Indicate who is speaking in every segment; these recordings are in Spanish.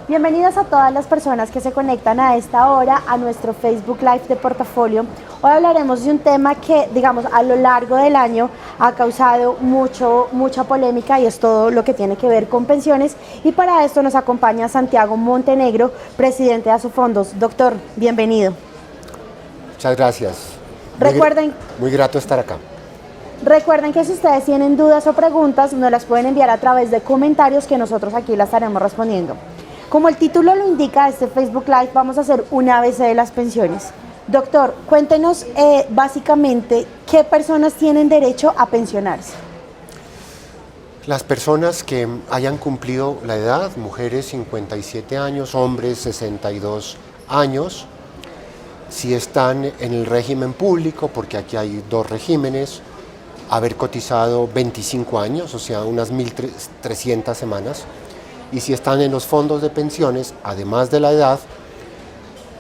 Speaker 1: Bienvenidos a todas las personas que se conectan a esta hora a nuestro Facebook Live de Portafolio. Hoy hablaremos de un tema que, digamos, a lo largo del año ha causado mucha polémica, y es todo lo que tiene que ver con pensiones. Y para esto nos acompaña Santiago Montenegro, presidente de Asofondos. Doctor, bienvenido.
Speaker 2: Muchas gracias.
Speaker 1: Recuerden,
Speaker 2: muy grato estar acá.
Speaker 1: Recuerden que si ustedes tienen dudas o preguntas, nos las pueden enviar a través de comentarios, que nosotros aquí las estaremos respondiendo. Como el título lo indica, este Facebook Live vamos a hacer un ABC de las pensiones. Doctor, cuéntenos básicamente qué personas tienen derecho a pensionarse.
Speaker 2: Las personas que hayan cumplido la edad, mujeres 57 años, hombres 62 años, si están en el régimen público, porque aquí hay dos regímenes, haber cotizado 25 años, o sea, unas 1.300 semanas, y si están en los fondos de pensiones, además de la edad,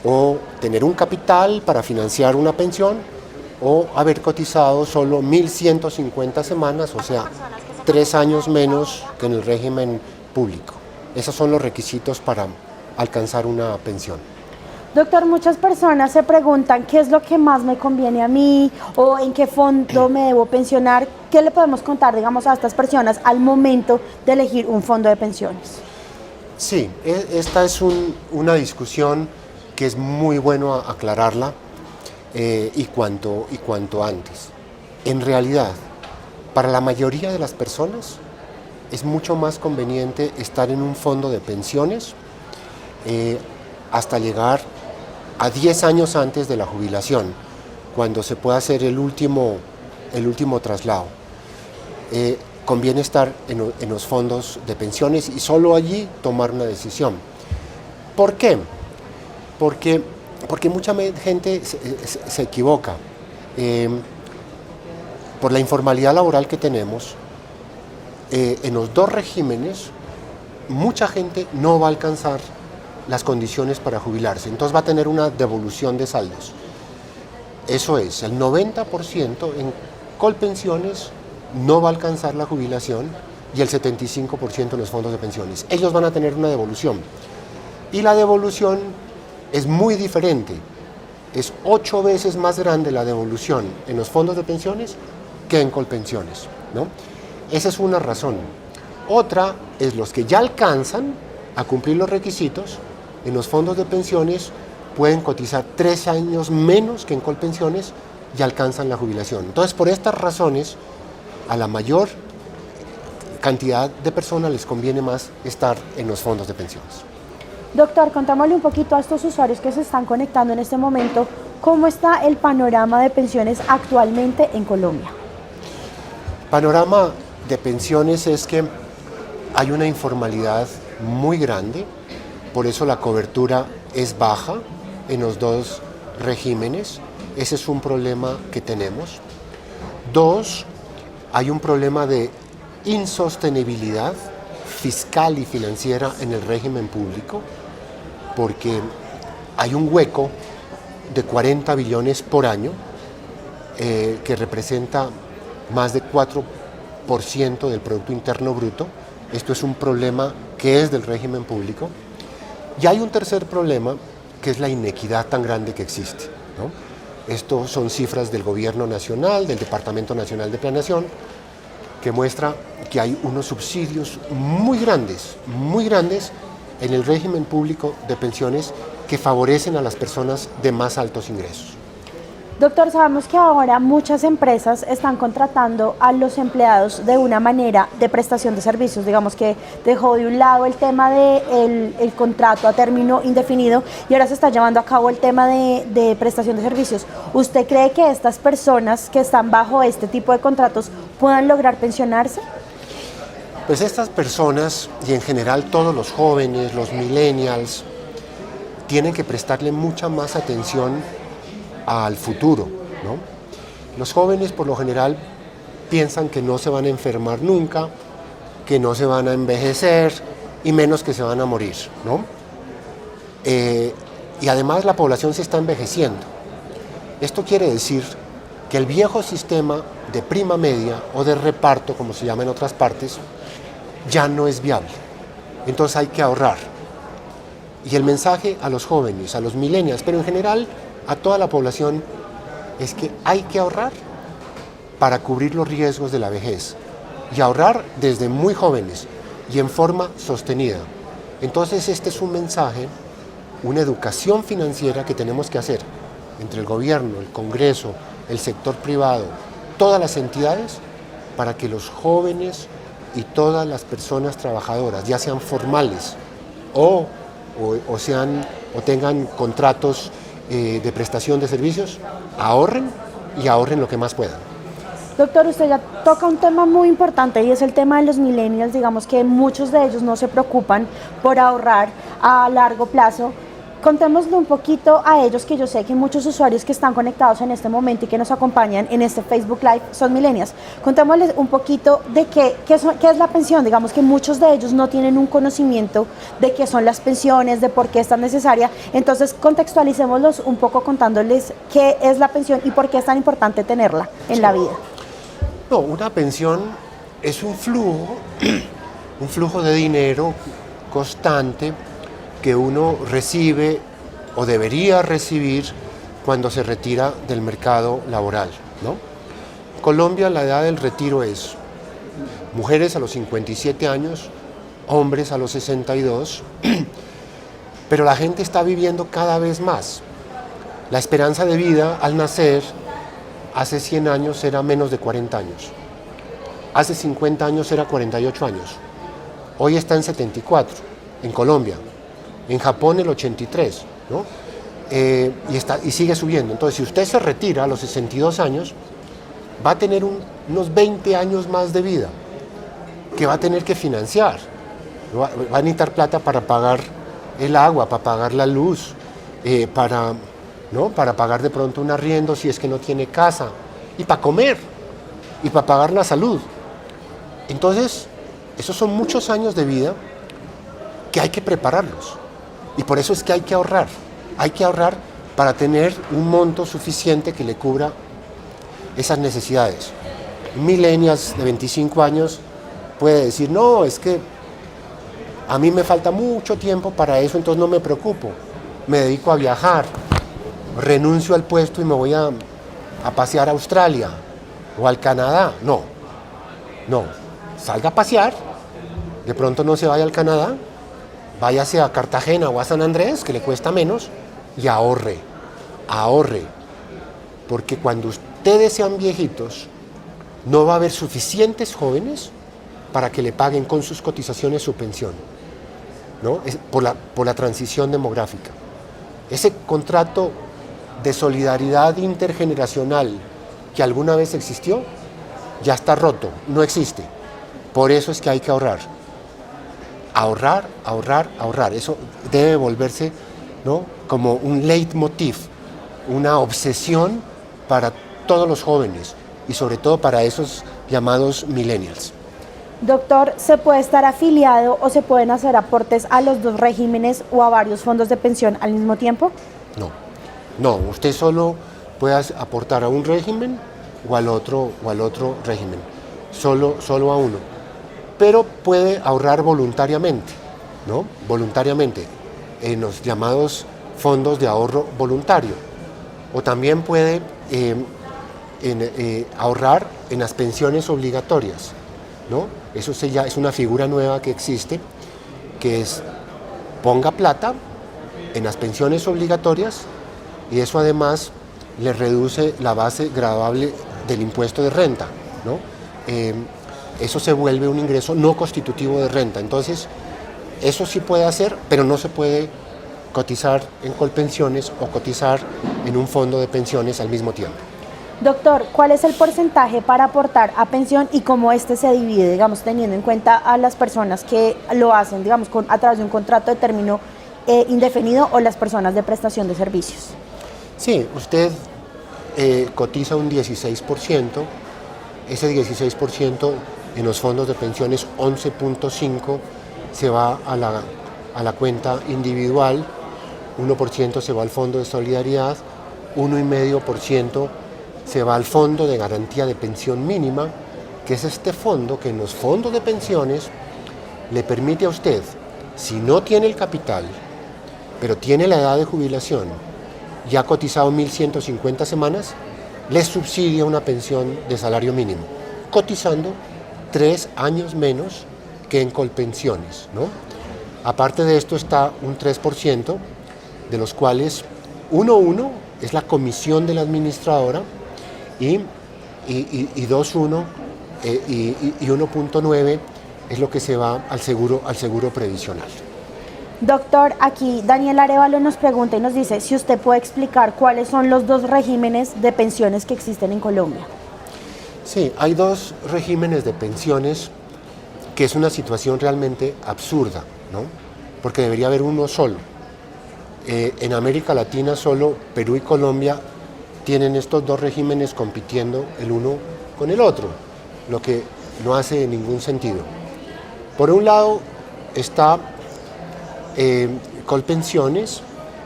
Speaker 2: o tener un capital para financiar una pensión, o haber cotizado solo 1.150 semanas, o sea, 3 años menos que en el régimen público. Esos son los requisitos para alcanzar una pensión.
Speaker 1: Doctor, muchas personas se preguntan qué es lo que más me conviene a mí o en qué fondo me debo pensionar. ¿Qué le podemos contar, digamos, a estas personas al momento de elegir un fondo de pensiones?
Speaker 2: Sí, esta es una discusión que es muy bueno aclararla y cuanto antes. En realidad, para la mayoría de las personas es mucho más conveniente estar en un fondo de pensiones hasta llegar a 10 años antes de la jubilación, cuando se pueda hacer el último traslado. Conviene estar en los fondos de pensiones y solo allí tomar una decisión. ¿Por qué? Porque mucha gente se equivoca. Por la informalidad laboral que tenemos, en los dos regímenes, mucha gente no va a alcanzar las condiciones para jubilarse, entonces va a tener una devolución de saldos. Eso es, el 90% en Colpensiones no va a alcanzar la jubilación y el 75% en los fondos de pensiones. Ellos van a tener una devolución. Y la devolución es muy diferente. Es 8 veces más grande la devolución en los fondos de pensiones que en Colpensiones, ¿no? Esa es una razón. Otra es los que ya alcanzan a cumplir los requisitos. En los fondos de pensiones pueden cotizar 3 años menos que en Colpensiones y alcanzan la jubilación. Entonces, por estas razones, a la mayor cantidad de personas les conviene más estar en los fondos de pensiones.
Speaker 1: Doctor, contámosle un poquito a estos usuarios que se están conectando en este momento, ¿cómo está el panorama de pensiones actualmente en Colombia?
Speaker 2: Panorama de pensiones es que hay una informalidad muy grande, por eso la cobertura es baja en los dos regímenes. Ese es un problema que tenemos. 2, hay un problema de insostenibilidad fiscal y financiera en el régimen público, porque hay un hueco de 40 billones por año, que representa más de 4% del Producto Interno Bruto. Esto es un problema que es del régimen público. Y hay un tercer problema, que es la inequidad tan grande que existe, ¿no? Estos son cifras del Gobierno Nacional, del Departamento Nacional de Planeación, que muestra que hay unos subsidios muy grandes en el régimen público de pensiones que favorecen a las personas de más altos ingresos.
Speaker 1: Doctor, sabemos que ahora muchas empresas están contratando a los empleados de una manera de prestación de servicios, digamos que dejó de un lado el tema del contrato a término indefinido y ahora se está llevando a cabo el tema de prestación de servicios. ¿Usted cree que estas personas que están bajo este tipo de contratos puedan lograr pensionarse?
Speaker 2: Pues estas personas, y en general todos los jóvenes, los millennials, tienen que prestarle mucha más atención al futuro, ¿no? Los jóvenes por lo general piensan que no se van a enfermar nunca, que no se van a envejecer y menos que se van a morir, ¿no? Y además la población se está envejeciendo. Esto quiere decir que el viejo sistema de prima media o de reparto, como se llama en otras partes, ya no es viable. Entonces hay que ahorrar. Y el mensaje a los jóvenes, a los millennials, pero en general a toda la población, es que hay que ahorrar para cubrir los riesgos de la vejez. Y ahorrar desde muy jóvenes y en forma sostenida. Entonces este es un mensaje, una educación financiera que tenemos que hacer entre el gobierno, el Congreso, el sector privado, todas las entidades, para que los jóvenes y todas las personas trabajadoras, ya sean formales o tengan contratos de prestación de servicios, ahorren y ahorren lo que más puedan.
Speaker 1: Doctor, usted ya toca un tema muy importante y es el tema de los millennials. Digamos que muchos de ellos no se preocupan por ahorrar a largo plazo. Contémosle un poquito a ellos, que yo sé que muchos usuarios que están conectados en este momento y que nos acompañan en este Facebook Live son millennials. Contémosles un poquito de qué es la pensión. Digamos que muchos de ellos no tienen un conocimiento de qué son las pensiones, de por qué es tan necesaria. Entonces contextualicémoslos un poco contándoles qué es la pensión y por qué es tan importante tenerla en la vida.
Speaker 2: No, una pensión es un flujo de dinero constante que uno recibe o debería recibir cuando se retira del mercado laboral, ¿no? En Colombia la edad del retiro es mujeres a los 57 años, hombres a los 62, pero la gente está viviendo cada vez más. La esperanza de vida al nacer hace 100 años era menos de 40 años, hace 50 años era 48 años, hoy está en 74, en Colombia. En Japón el 83, ¿no? Y sigue subiendo. Entonces, si usted se retira a los 62 años, va a tener unos 20 años más de vida que va a tener que financiar. Va a necesitar plata para pagar el agua, para pagar la luz, para pagar de pronto un arriendo si es que no tiene casa, y para comer, y para pagar la salud. Entonces, esos son muchos años de vida que hay que prepararlos. Y por eso es que hay que ahorrar para tener un monto suficiente que le cubra esas necesidades. Millennials de 25 años puede decir, no, es que a mí me falta mucho tiempo para eso, entonces no me preocupo, me dedico a viajar, renuncio al puesto y me voy a pasear a Australia o al Canadá. No, salga a pasear, de pronto no se vaya al Canadá, váyase a Cartagena o a San Andrés, que le cuesta menos, y ahorre, porque cuando ustedes sean viejitos, no va a haber suficientes jóvenes para que le paguen con sus cotizaciones su pensión, ¿no? Es por la transición demográfica. Ese contrato de solidaridad intergeneracional que alguna vez existió, ya está roto, no existe. Por eso es que hay que ahorrar. Ahorrar. Eso debe volverse, ¿no?, como un leitmotiv, una obsesión para todos los jóvenes y sobre todo para esos llamados millennials.
Speaker 1: Doctor, ¿se puede estar afiliado o se pueden hacer aportes a los dos regímenes o a varios fondos de pensión al mismo tiempo?
Speaker 2: No, usted solo puede aportar a un régimen o al otro régimen, solo a uno. Pero puede ahorrar voluntariamente, ¿no? Voluntariamente, en los llamados fondos de ahorro voluntario. O también puede ahorrar en las pensiones obligatorias, ¿no? Eso es una figura nueva que existe, que es ponga plata en las pensiones obligatorias y eso además le reduce la base gravable del impuesto de renta, ¿no? Eso se vuelve un ingreso no constitutivo de renta. Entonces, eso sí puede hacer, pero no se puede cotizar en Colpensiones o cotizar en un fondo de pensiones al mismo tiempo.
Speaker 1: Doctor, ¿cuál es el porcentaje para aportar a pensión y cómo este se divide, digamos, teniendo en cuenta a las personas que lo hacen, digamos, a través de un contrato de término indefinido o las personas de prestación de servicios?
Speaker 2: Sí, usted cotiza un 16%, ese 16% en los fondos de pensiones 11.5 se va a la cuenta individual, 1% se va al fondo de solidaridad, 1,5% se va al fondo de garantía de pensión mínima, que es este fondo que en los fondos de pensiones le permite a usted, si no tiene el capital, pero tiene la edad de jubilación y ha cotizado 1.150 semanas, le subsidia una pensión de salario mínimo, cotizando 3 años menos que en Colpensiones, ¿no? Aparte de esto está un 3%, de los cuales 1.1 es la comisión de la administradora y 2.1 y 1.9 es lo que se va al seguro previsional.
Speaker 1: Doctor, aquí Daniel Arevalo nos pregunta y nos dice si usted puede explicar cuáles son los dos regímenes de pensiones que existen en Colombia.
Speaker 2: Sí, hay dos regímenes de pensiones, que es una situación realmente absurda, ¿no? Porque debería haber uno solo. En América Latina solo Perú y Colombia tienen estos dos regímenes compitiendo el uno con el otro, lo que no hace ningún sentido. Por un lado está Colpensiones,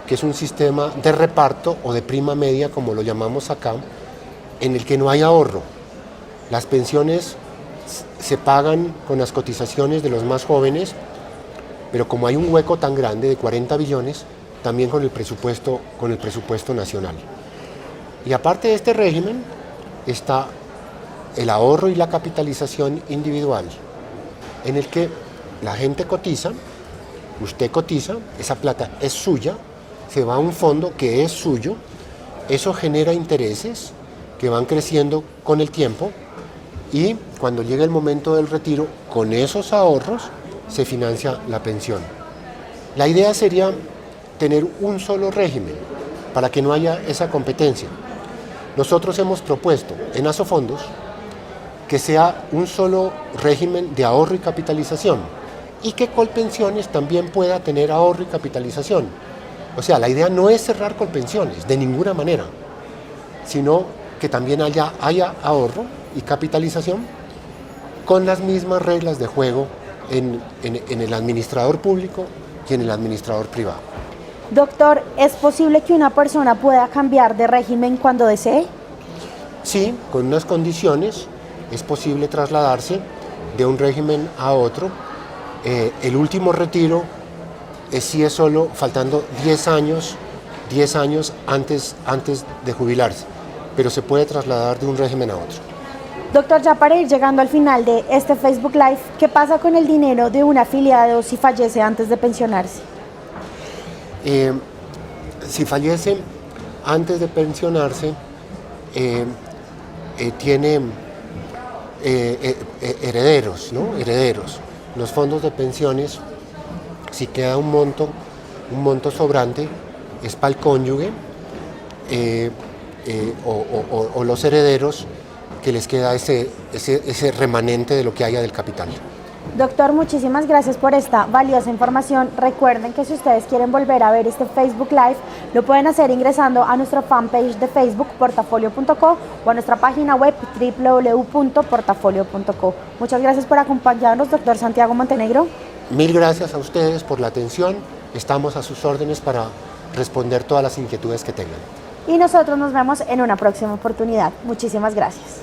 Speaker 2: que es un sistema de reparto o de prima media, como lo llamamos acá, en el que no hay ahorro. Las pensiones se pagan con las cotizaciones de los más jóvenes, pero como hay un hueco tan grande de 40 billones, también con el presupuesto nacional. Y aparte de este régimen está el ahorro y la capitalización individual, en el que la gente cotiza, usted cotiza, esa plata es suya, se va a un fondo que es suyo, eso genera intereses que van creciendo con el tiempo y cuando llega el momento del retiro, con esos ahorros se financia la pensión. La idea sería tener un solo régimen para que no haya esa competencia. Nosotros hemos propuesto en Asofondos que sea un solo régimen de ahorro y capitalización y que Colpensiones también pueda tener ahorro y capitalización. O sea, la idea no es cerrar Colpensiones de ninguna manera, sino que también haya ahorro y capitalización con las mismas reglas de juego en el administrador público y en el administrador privado.
Speaker 1: Doctor, ¿es posible que una persona pueda cambiar de régimen cuando desee?
Speaker 2: Sí, con unas condiciones es posible trasladarse de un régimen a otro. El último retiro sí es solo faltando 10 años antes de jubilarse, pero se puede trasladar de un régimen a otro.
Speaker 1: Doctor, ya para ir llegando al final de este Facebook Live, ¿qué pasa con el dinero de un afiliado si fallece antes de pensionarse?
Speaker 2: Si fallece antes de pensionarse, tiene herederos, ¿no? Herederos. Los fondos de pensiones, si queda un monto sobrante, es para el cónyuge o los herederos que les queda ese remanente de lo que haya del capital.
Speaker 1: Doctor, muchísimas gracias por esta valiosa información. Recuerden que si ustedes quieren volver a ver este Facebook Live, lo pueden hacer ingresando a nuestra fanpage de Facebook, portafolio.co, o a nuestra página web, www.portafolio.co. Muchas gracias por acompañarnos, doctor Santiago Montenegro.
Speaker 2: Mil gracias a ustedes por la atención. Estamos a sus órdenes para responder todas las inquietudes que tengan.
Speaker 1: Y nosotros nos vemos en una próxima oportunidad. Muchísimas gracias.